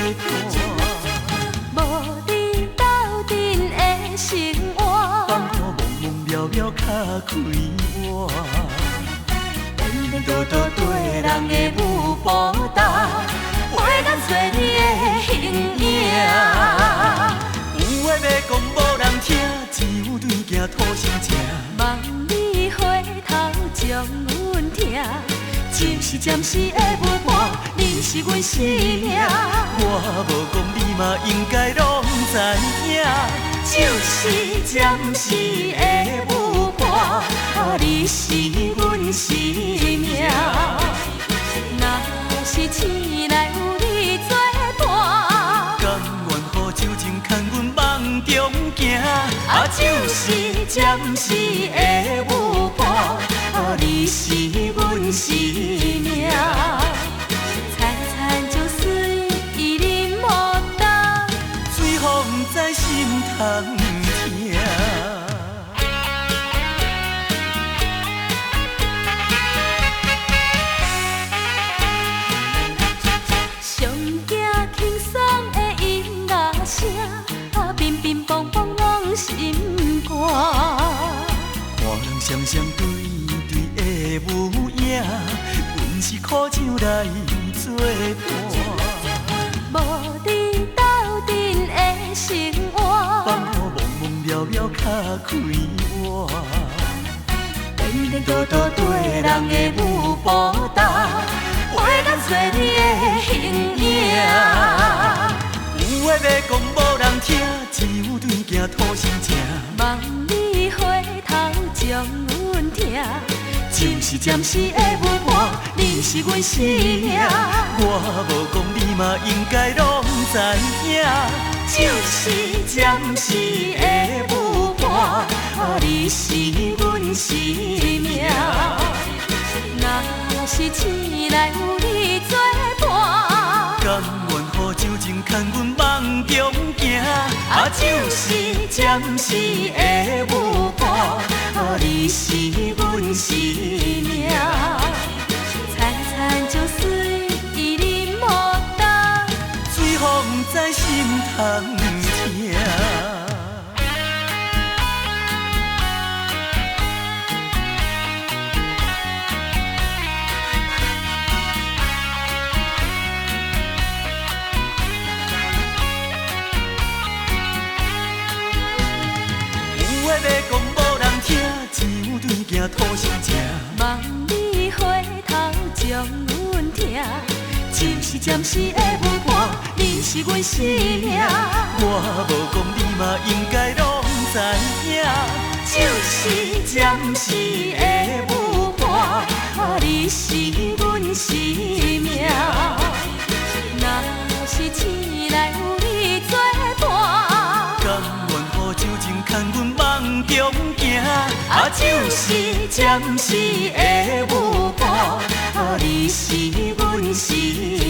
无你斗阵的生活，放我懵懵了了较开活。颠颠倒倒对人的舞步踏，陪咱做你的形影。有话要讲无人听，只有对镜吐心声。望你回头将阮听，就是暂时的舞伴，你是阮生命。我无讲你嘛应该拢知影，就是暂时的舞伴，你是阮生命。若是醒来有你作伴，甘愿予酒精牵阮梦中行。就是暂时的舞伴，你是阮生命。惨惨就随意你莫当，水风在心头听。上惊轻松的音乐声，乒乒乓乓往心肝。看人双双对对的舞影，阮是苦酒来作伴。无你斗阵的生活，放我懵懵了了较开活。颠颠倒倒对人的舞步踏，陪咱做你的形影。有话要讲无人听，只有对镜吐心声。望你回头将阮听，就是暂时的舞伴，你是阮生命。我无讲你嘛应该拢知影，就是暂时的舞伴，你是阮生命。若是醒来有你作伴，甘愿予酒精牵阮梦中行。就是暂时的舞伴，你是阮生命。惨惨就随意你莫当，水风在心头听。有话要讲无人听，只有对镜吐心声。望你回头将阮听，就是暂时的舞伴，你是阮生命。我无讲你嘛应该拢知影，就是暂时的舞伴，你是阮生命。若是醒来有你作伴，甘愿予酒精牵阮梦中行。就是暂时的舞伴，你是阮生命。